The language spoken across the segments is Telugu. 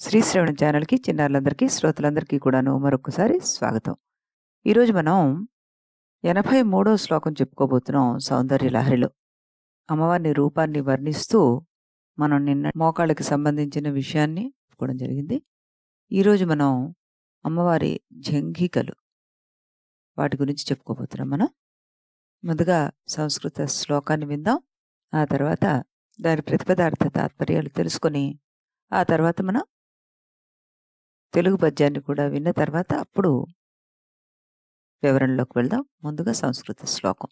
శ్రీశ్రవణ ఛానల్‌కి చిన్నారులందరికీ, శ్రోతలందరికీ కూడాను మరొక్కసారి స్వాగతం. ఈరోజు మనం 83వ శ్లోకం చెప్పుకోబోతున్నాం సౌందర్య లహరిలో. అమ్మవారిని రూపాన్ని వర్ణిస్తూ మనం నిన్న మోకాళ్ళకి సంబంధించిన విషయాన్ని చెప్పుకోవడం జరిగింది. ఈరోజు మనం అమ్మవారి జంఘికలు వాటి గురించి చెప్పుకోబోతున్నాం మనం. ముందుగా సంస్కృత శ్లోకాన్ని విందాం. ఆ తర్వాత దాని ప్రతిపదార్థ తాత్పర్యాలు తెలుసుకొని ఆ తర్వాత మనం తెలుగు పద్యాన్ని కూడా విన్న తర్వాత అప్పుడు వివరణలోకి వెళ్దాం. ముందుగా సంస్కృత శ్లోకం.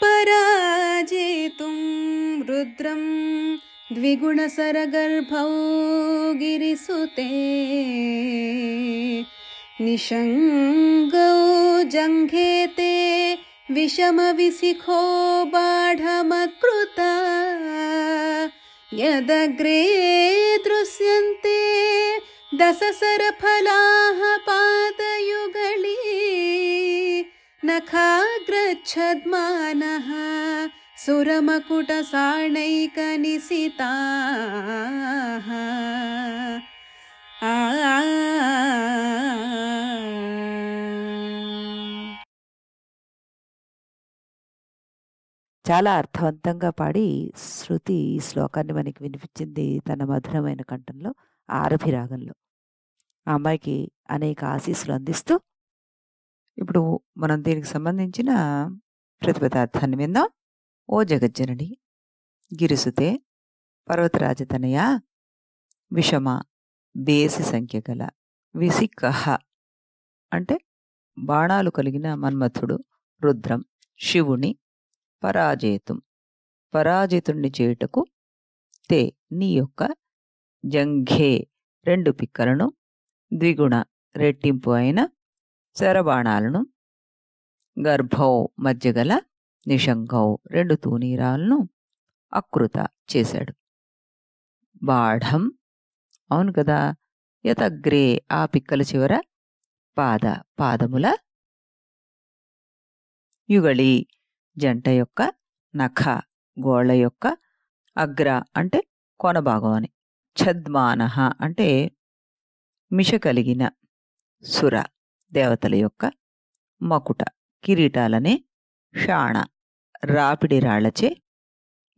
పరాజేతుం రుద్రం ద్విగుణసరగర్భౌ గిరిసుతే నిషంగౌ జంఘేతే విషమవిశిఖో బాఢమకృత యదగ్రే దృశ్యంతే దశసరఫలాః పాదయుగళీ నఖాగ్రచ్ఛద్మానః సురమకుటసాణైకనిశితాః. చాలా అర్థవంతంగా పాడి శృతి ఈ శ్లోకాన్ని మనకి వినిపించింది తన మధురమైన కంఠంలో, ఆరభి రాగంలో. ఆ అమ్మాయికి అనేక ఆశీస్సులు అందిస్తూ ఇప్పుడు మనం దీనికి సంబంధించిన ప్రతిపదార్థాన్ని విందాం. ఓ జగజ్జనని, గిరిసుతే, పర్వతరాజతనయ, విషమ బేసి సంఖ్య గల, విసికహ అంటే బాణాలు కలిగిన మన్మథుడు, రుద్రం శివుని, పరాజేతుం పరాజితుణ్ణి చేయుటకు, తే నీ యొక్క, జంఘే రెండు పిక్కలను, ద్విగుణ రెట్టింపు అయిన శరబాణాలను, గర్భౌ మధ్యగల, నిషంగౌ రెండు తూనీరాలను అకృత చేశాడు. బాఢం అవును కదా, యతగ్రే ఆ పిక్కల చివర, పాదముల, యుగళి జంట యొక్క, నఖ గోళ్ళ యొక్క, అగ్ర అంటే కొన భాగం అని, ఛద్మానః అంటే మిష కలిగిన సుర దేవతల యొక్క, మకుట కిరీటాలనే, షాణ రాపిడి రాళ్లచే,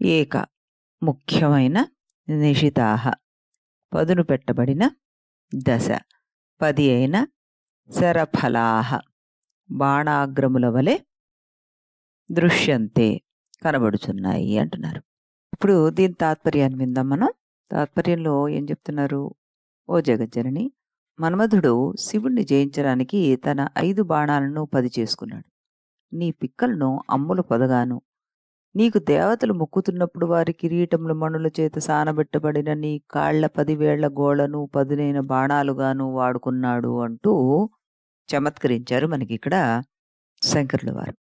ఏక ముఖ్యమైన, నిశితాహ పదును పెట్టబడిన, దశ 10 అయిన, శరఫలాహ బాణాగ్రముల వలె, దృశ్యంతే కనబడుచున్నాయి అంటున్నారు. ఇప్పుడు దీని తాత్పర్యాన్ని విందాం మనం. తాత్పర్యంలో ఏం చెప్తున్నారు? ఓ జగజ్జనని, మన్మధుడు శివుణ్ణి జయించడానికి తన 5 బాణాలను 10 చేసుకున్నాడు. నీ పిక్కలను అమ్ములు పొదగాను, నీకు దేవతలు మొక్కుతున్నప్పుడు వారి కిరీటముల మణుల చేత సానబెట్టబడిన నీ కాళ్ల 10 వేళ్ల గోళ్లను పదునైన బాణాలుగాను వాడుకున్నాడు అంటూ చమత్కరించారు మనకి ఇక్కడ శంకరుల వారు.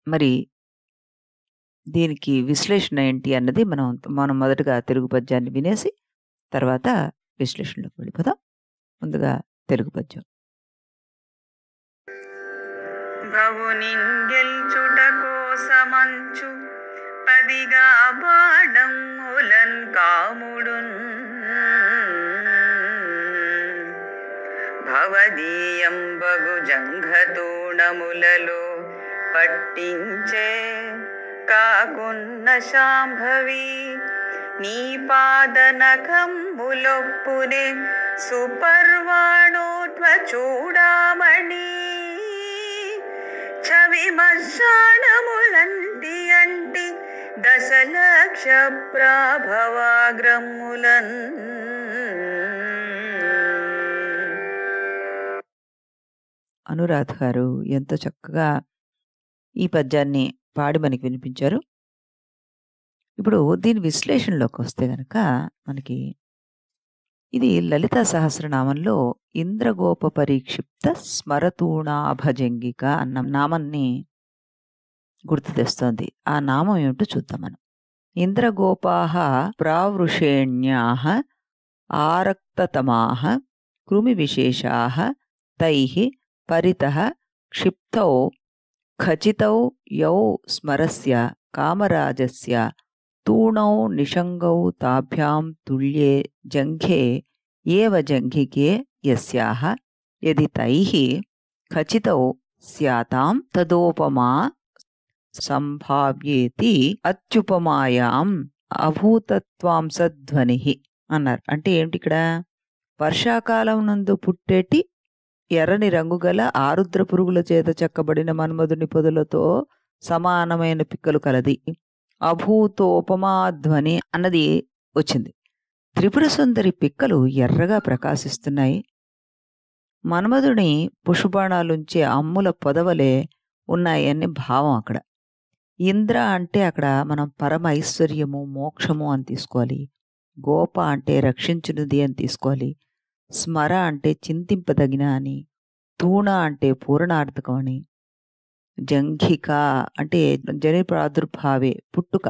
మరి దీనికి విశ్లేషణ ఏంటి అన్నది మనం మొదటగా తెలుగు పద్యాన్ని వినేసి తర్వాత విశ్లేషణలోకి వెళ్ళిపోదాం. ముందుగా తెలుగు పద్యం. భవునింగెల్చుటకోసమంచు పదిగా బాడం ఉలన్ కాముడున్ భవదీయం బగు జంఘతూణములలో పట్టించే కాకున్న శాంభవి నీ పాదనఖంబులొప్పునే సుపర్వాణోత్వచూడామణి చవిమశాణములంటి అంటి దశలక్ష ప్రాభవాగ్రములన్. అనురాధ గారు ఎంతో చక్కగా ఈ పద్యాన్ని పాడి మనకి వినిపించారు. ఇప్పుడు దీని విశ్లేషణలోకి వస్తే గనక మనకి ఇది లలితా సహస్రనామంలో ఇంద్రగోప పరీక్షిప్త స్మరతూణాభజంగిక అన్న నామాన్ని గుర్తు తెస్తోంది. ఆ నామం ఏమిటో చూద్దాం మనం. ఇంద్రగోపాః ప్రావృషేణ్యాః ఆరక్తతమాః కృమి విశేషాః తైః పరితః క్షిప్తౌ ఖచితౌ యౌ స్మరస్య కామరాజస్య తూణౌ నిషంగౌ తాభ్యాం తుల్యే జంఘే ఏవ జంఘికే యస్యాః యది తైః ఖచితౌ స్యాతాం తదోపమా సంభావ్యేతి అత్యుపమాయాం అభూతత్వాంసధ్వనిః అన్నారు. అంటే ఏమిటి ఇక్కడ? వర్షాకాలం నందు పుట్టేటి ఎర్రని రంగు గల ఆరుద్ర పురుగుల చేత చెక్కబడిన మన్మధుని పొదలతో సమానమైన పిక్కలు కలది. అభూతోపమాధ్వని అన్నది వచ్చింది. త్రిపుర సుందరి పిక్కలు ఎర్రగా ప్రకాశిస్తున్నాయి. మన్మధుని పుష్పబాణాలుంచే అమ్ముల పొదవలే ఉన్నాయని భావం అక్కడ. ఇంద్ర అంటే అక్కడ మనం పరమ ఐశ్వర్యము, మోక్షము అని తీసుకోవాలి. గోప అంటే రక్షించునిది అని తీసుకోవాలి. స్మర అంటే చింతింపదగిన అని, తూణ అంటే పూర్ణార్థకం అని, జంఘిక అంటే జని ప్రాదుర్భావే పుట్టుక,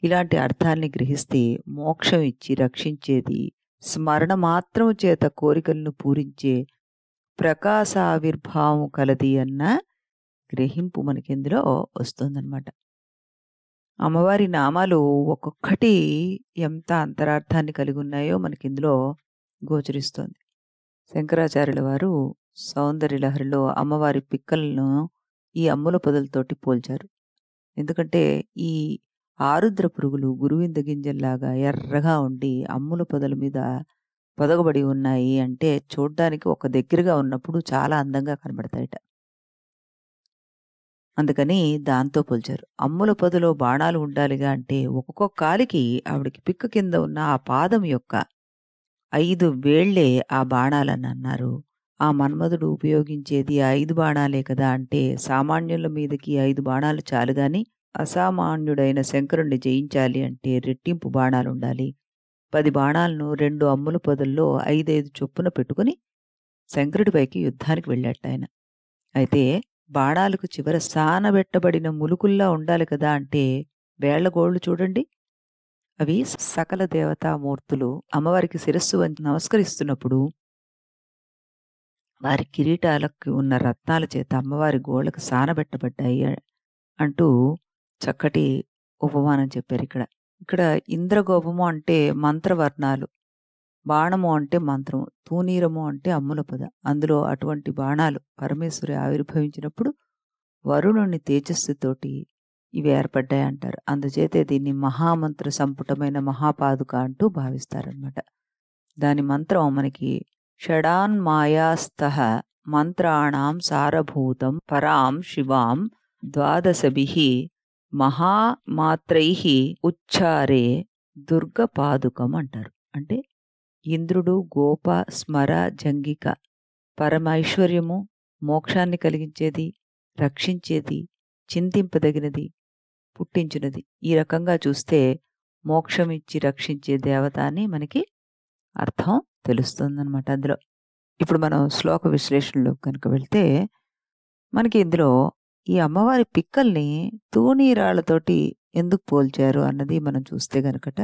ఇలాంటి అర్థాన్ని గ్రహిస్తే మోక్షం ఇచ్చి రక్షించేది, స్మరణ మాత్రం చేత కోరికలను పూరించే ప్రకాశావిర్భావం కలది అన్న గ్రహింపు మనకి ఇందులో వస్తుందన్నమాట. అమ్మవారి నామాలు ఒక్కొక్కటి ఎంత అంతరార్థాన్ని కలిగి ఉన్నాయో మనకి ఇందులో గోచరిస్తోంది. శంకరాచార్యుల వారు సౌందర్యలహరిలో అమ్మవారి పిక్కలను ఈ అమ్ముల పొదలతోటి పోల్చారు. ఎందుకంటే ఈ ఆరుద్ర పురుగులు గురువింద గింజల్లాగా ఎర్రగా ఉండి అమ్ముల పొదల మీద పొదగబడి ఉన్నాయి అంటే చూడ్డానికి ఒక దగ్గరగా ఉన్నప్పుడు చాలా అందంగా కనబడతాయట. అందుకని దాంతో పోల్చారు. అమ్ముల పొదలో బాణాలు ఉండాలిగా అంటే ఒక్కొక్క కాలికి ఆవిడకి పిక్క కింద ఉన్న ఆ పాదం యొక్క 5 వేళ్లే ఆ బాణాలని అన్నారు. ఆ మన్మధుడు ఉపయోగించేది 5 బాణాలే కదా అంటే సామాన్యుల మీదకి 5 బాణాలు చాలు గాని అసామాన్యుడైన శంకరుణ్ణి జయించాలి అంటే రెట్టింపు బాణాలు ఉండాలి. 10 బాణాలను 2 అమ్ముల పొదల్లో 5 చొప్పున పెట్టుకుని శంకరుడిపైకి యుద్ధానికి వెళ్ళాట ఆయన. అయితే బాణాలకు చివర సానబెట్టబడిన ములుకుల్లా ఉండాలి కదా అంటే వేళ్ల గోళ్లు చూడండి, అవి సకల దేవతామూర్తులు అమ్మవారికి శిరస్సు వంచి నమస్కరిస్తున్నప్పుడు వారి కిరీటాలకు ఉన్న రత్నాల చేత అమ్మవారి గోళ్లకు సానబెట్టబడ్డాయి అంటూ చక్కటి ఉపమానం చెప్పారు. ఇక్కడ ఇంద్రగోపము అంటే మంత్రవర్ణాలు, బాణము అంటే మంత్రము, తూనీరము అంటే అమ్ముల పొద. అందులో అటువంటి బాణాలు పరమేశ్వరి ఆవిర్భవించినప్పుడు వరుణుని తేజస్సుతోటి ఇవి ఏర్పడ్డాయి అంటారు. అందుచేతే దీన్ని మహామంత్ర సంపుటమైన మహాపాదుక అంటూ భావిస్తారనమాట. దాని మంత్రం మనకి షడాన్మాయాస్తః మంత్రాణాం సారభూతం పరాం శివాం ద్వాదశభిః మహామాత్రైః ఉచ్చారే దుర్గపాదుకం అంటారు. అంటే ఇంద్రుడు, గోప, స్మర, జంగిక పరమైశ్వర్యము, మోక్షాన్ని కలిగించేది, రక్షించేది, చింతింపదగినది, పుట్టించినది. ఈ రకంగా చూస్తే మోక్షం ఇచ్చి రక్షించే దేవత అని మనకి అర్థం తెలుస్తుందన్నమాట అందులో. ఇప్పుడు మనం శ్లోక విశ్లేషణలో కనుక వెళ్తే మనకి ఇందులో ఈ అమ్మవారి పిక్కల్ని తూనీరాళ్లతోటి ఎందుకు పోల్చారు అన్నది మనం చూస్తే గనకట,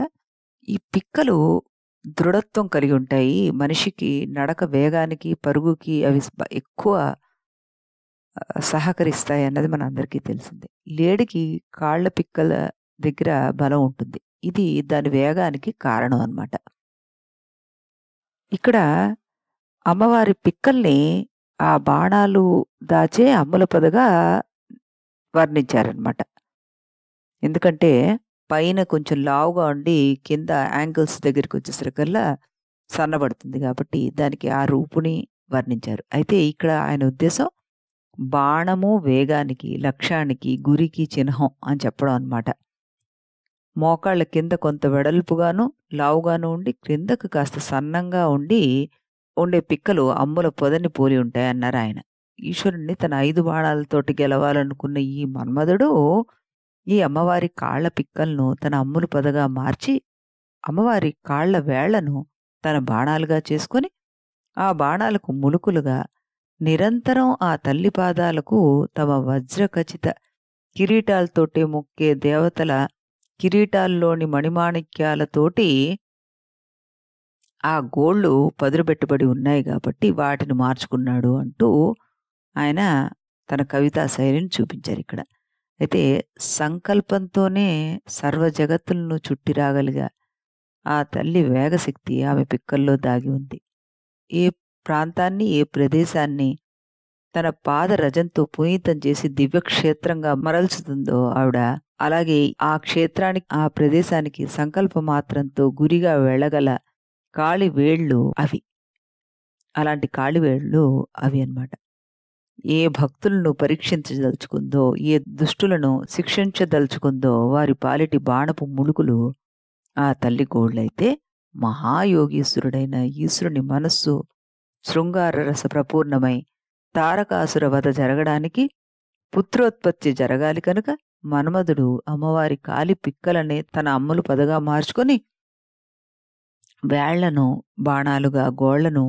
ఈ పిక్కలు దృఢత్వం కలిగి ఉంటాయి. మనిషికి నడక వేగానికి, పరుగుకి అవి ఎక్కువ సహకరిస్తాయి అన్నది మన అందరికీ తెలిసిందే. లేడికి కాళ్ళ పిక్కల దగ్గర బలం ఉంటుంది. ఇది దాని వేగానికి కారణం అన్నమాట. ఇక్కడ అమ్మవారి పిక్కల్ని ఆ బాణాలు దాచే అమ్ముల పొదగా వర్ణించారనమాట. ఎందుకంటే పైన కొంచెం లావుగా ఉండి కింద యాంగిల్స్ దగ్గరికి వచ్చేసరికల్లా సన్నబడుతుంది కాబట్టి దానికి ఆ రూపుని వర్ణించారు. అయితే ఇక్కడ ఆయన ఉద్దేశం బాణము వేగానికి, లక్ష్యానికి, గురికి చిహ్నం అని చెప్పడం అన్నమాట. మోకాళ్ళ కింద కొంత వెడల్పుగాను లావుగాను ఉండి క్రిందకు కాస్త సన్నంగా ఉండే పిక్కలు అమ్ముల పొదని పోలి ఉంటాయన్నారు ఆయన. ఈశ్వరుణ్ణి తన 5 బాణాలతోటి గెలవాలనుకున్న ఈ మన్మధుడు ఈ అమ్మవారి కాళ్ల పిక్కలను తన అమ్ముల పొదగా మార్చి అమ్మవారి కాళ్ల వేళ్లను తన బాణాలుగా చేసుకొని ఆ బాణాలకు ములుకులుగా నిరంతరం ఆ తల్లి పాదాలకు తమ వజ్రఖచిత కిరీటాలతోటి మొక్కే దేవతల కిరీటాల్లోని మణిమాణిక్యాలతోటి ఆ గోళ్ళు పదురుబెట్టబడి ఉన్నాయి కాబట్టి వాటిని మార్చుకున్నాడు అంటూ ఆయన తన కవితా శైలిని చూపించారు ఇక్కడ. అయితే సంకల్పంతోనే సర్వ జగత్తులను చుట్టి రాగలిగా ఆ తల్లి వేగశక్తి ఆమె పిక్కల్లో దాగి ఉంది. ఏ ప్రాంతాన్ని, ఏ ప్రదేశాన్ని తన పాద రజంతో పునీతం చేసి దివ్యక్షేత్రంగా మరల్చుతుందో ఆవిడ, అలాగే ఆ క్షేత్రానికి, ఆ ప్రదేశానికి సంకల్ప మాత్రంతో గురిగా వెళ్ళగల కాళి వేళ్ళు అవి. అలాంటి కాళి వేళ్ళు అవి అన్నమాట. ఏ భక్తులను పరీక్షించదలుచుకుందో, ఏ దుష్టులను శిక్షించదలుచుకుందో వారి పాలిటి బాణపు ములుకులు ఆ తల్లి గోళ్ళైతే, మహాయోగీశ్వరుడైన ఈశ్వరుని మనస్సు శృంగార రస ప్రపూర్ణమై తారకాసుర వధ జరగడానికి, పుత్రోత్పత్తి జరగాలి కనుక మన్మధుడు అమ్మవారి కాలి పిక్కలనే తన అమ్ములు పదగా మార్చుకొని వేళ్లను బాణాలుగా, గోళ్లను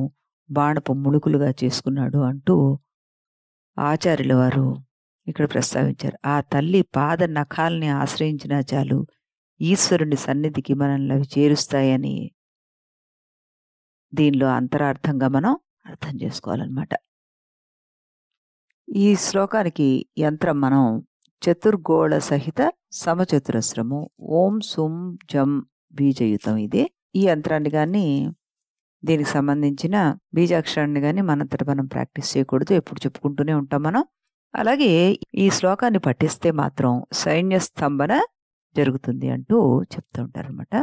బాణపు ములుకులుగా చేసుకున్నాడు అంటూ ఆచార్యుల వారు ఇక్కడ ప్రస్తావించారు. ఆ తల్లి పాద నఖాల్ని ఆశ్రయించినా చాలు ఈశ్వరుని సన్నిధికి మనల్ని అవి చేరుస్తాయని దీనిలో అంతరార్థంగా మనం అర్థం చేసుకోవాలన్నమాట. ఈ శ్లోకానికి యంత్రం మనం చతుర్గోళ సహిత సమచతురస్రము ఓం సుం జం బీజయుతం. ఇదే ఈ యంత్రాన్ని కానీ, దీనికి సంబంధించిన బీజాక్షరాన్ని కానీ మనంతట మనం ప్రాక్టీస్ చేయకూడదు, ఎప్పుడు చెప్పుకుంటూనే ఉంటాం మనం. అలాగే ఈ శ్లోకాన్ని పఠిస్తే మాత్రం సైన్య స్తంభన జరుగుతుంది అంటూ చెప్తూ ఉంటారనమాట.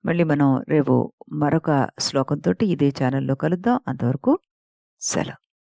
మళ్ళీ మనం రేపు మరొక శ్లోకంతో ఇదే ఛానల్లో కలుద్దాం. అంతవరకు సెలవు.